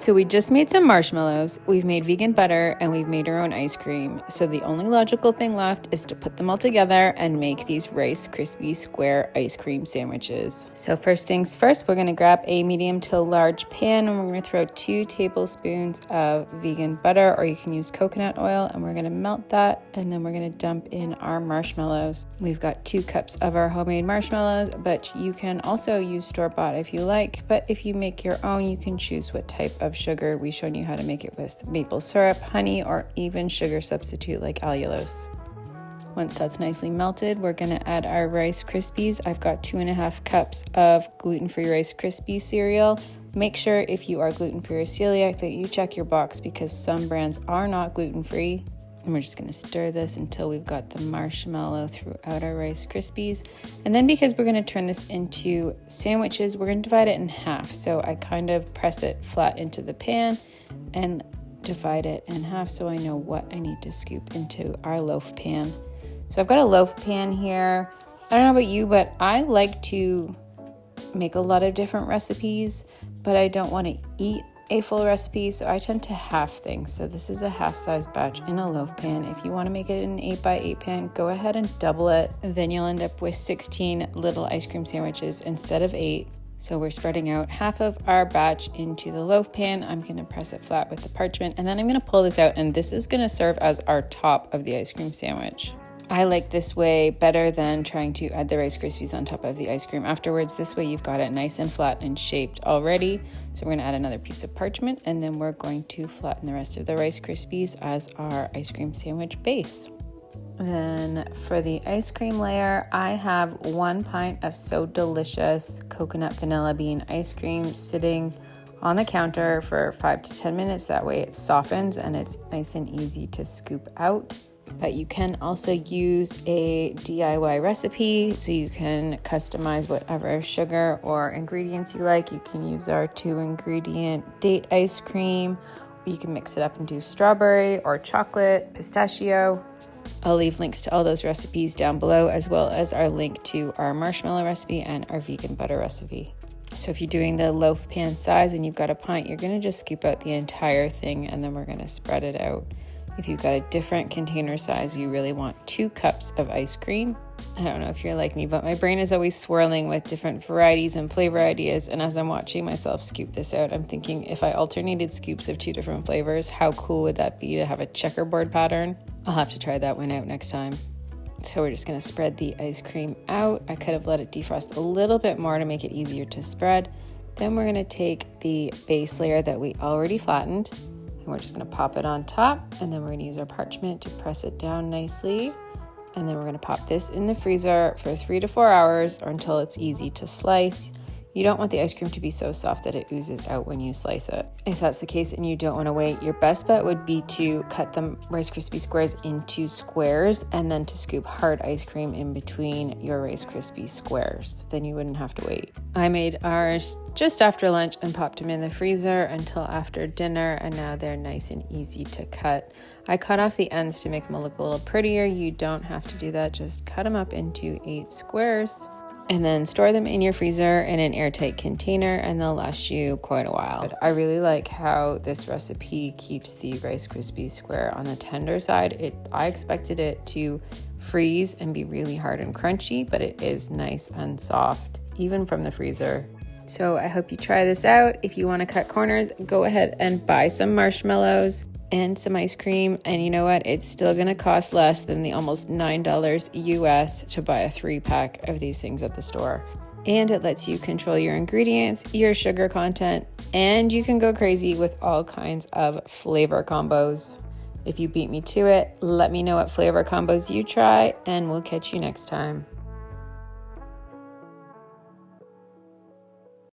So we just made some marshmallows, we've made vegan butter, and we've made our own ice cream. So the only logical thing left is to put them all together and make these Rice Krispie square ice cream sandwiches. So first things first, we're gonna grab a medium to large pan and we're gonna throw 2 tablespoons of vegan butter, or you can use coconut oil, and we're gonna melt that, and then we're gonna dump in our marshmallows. We've got 2 cups of our homemade marshmallows, but you can also use store-bought if you like, but if you make your own, you can choose what type of sugar. We've shown you how to make it with maple syrup, honey, or even sugar substitute like allulose. Once that's nicely melted, we're going to add our Rice Krispies. I've got 2.5 cups of gluten-free Rice Krispie cereal. Make sure if you are gluten-free or celiac that you check your box, because some brands are not gluten-free. And we're just going to stir this until we've got the marshmallow throughout our Rice Krispies. And then because we're going to turn this into sandwiches, we're going to divide it in half. So I kind of press it flat into the pan and divide it in half so I know what I need to scoop into our loaf pan. So I've got a loaf pan here. I don't know about you, but I like to make a lot of different recipes, but I don't want to eat a full recipe, so I tend to half things. So this is a half size batch in a loaf pan. If you want to make it in an 8x8 pan, go ahead and double it. Then you'll end up with 16 little ice cream sandwiches instead of 8. So we're spreading out half of our batch into the loaf pan. I'm going to press it flat with the parchment, and then I'm going to pull this out, and this is going to serve as our top of the ice cream sandwich. I like this way better than trying to add the Rice Krispies on top of the ice cream afterwards. This way you've got it nice and flat and shaped already. So we're going to add another piece of parchment, and then we're going to flatten the rest of the Rice Krispies as our ice cream sandwich base. Then for the ice cream layer, I have 1 pint of So Delicious coconut vanilla bean ice cream sitting on the counter for 5 to 10 minutes. That way it softens and it's nice and easy to scoop out. But you can also use a DIY recipe, so you can customize whatever sugar or ingredients you like. You can use our 2-ingredient date ice cream. You can mix it up and do strawberry or chocolate, pistachio. I'll leave links to all those recipes down below, as well as our link to our marshmallow recipe and our vegan butter recipe. So if you're doing the loaf pan size and you've got a pint, you're going to just scoop out the entire thing, and then we're going to spread it out. If you've got a different container size, you really want 2 cups of ice cream. I don't know if you're like me, but my brain is always swirling with different varieties and flavor ideas. And as I'm watching myself scoop this out, I'm thinking, if I alternated scoops of 2 different flavors, how cool would that be to have a checkerboard pattern? I'll have to try that one out next time. So we're just going to spread the ice cream out. I could have let it defrost a little bit more to make it easier to spread. Then we're going to take the base layer that we already flattened, and we're just going to pop it on top, and then we're going to use our parchment to press it down nicely. And then we're going to pop this in the freezer for 3 to 4 hours, or until it's easy to slice. You don't want the ice cream to be so soft that it oozes out when you slice it. If that's the case and you don't want to wait, your best bet would be to cut the Rice Krispie squares into squares, and then to scoop hard ice cream in between your Rice Krispie squares. Then you wouldn't have to wait. I made ours just after lunch and popped them in the freezer until after dinner, and now they're nice and easy to cut. I cut off the ends to make them look a little prettier. You don't have to do that. Just cut them up into 8 squares. And then store them in your freezer in an airtight container, and they'll last you quite a while. But I really like how this recipe keeps the Rice Krispie square on the tender side. I expected it to freeze and be really hard and crunchy, but it is nice and soft, even from the freezer. So I hope you try this out. If you want to cut corners, go ahead and buy some marshmallows and some ice cream, and you know what, it's still going to cost less than the almost $9 US to buy a 3-pack of these things at the store. And it lets you control your ingredients, your sugar content, and you can go crazy with all kinds of flavor combos. If you beat me to it, let me know what flavor combos you try, and we'll catch you next time.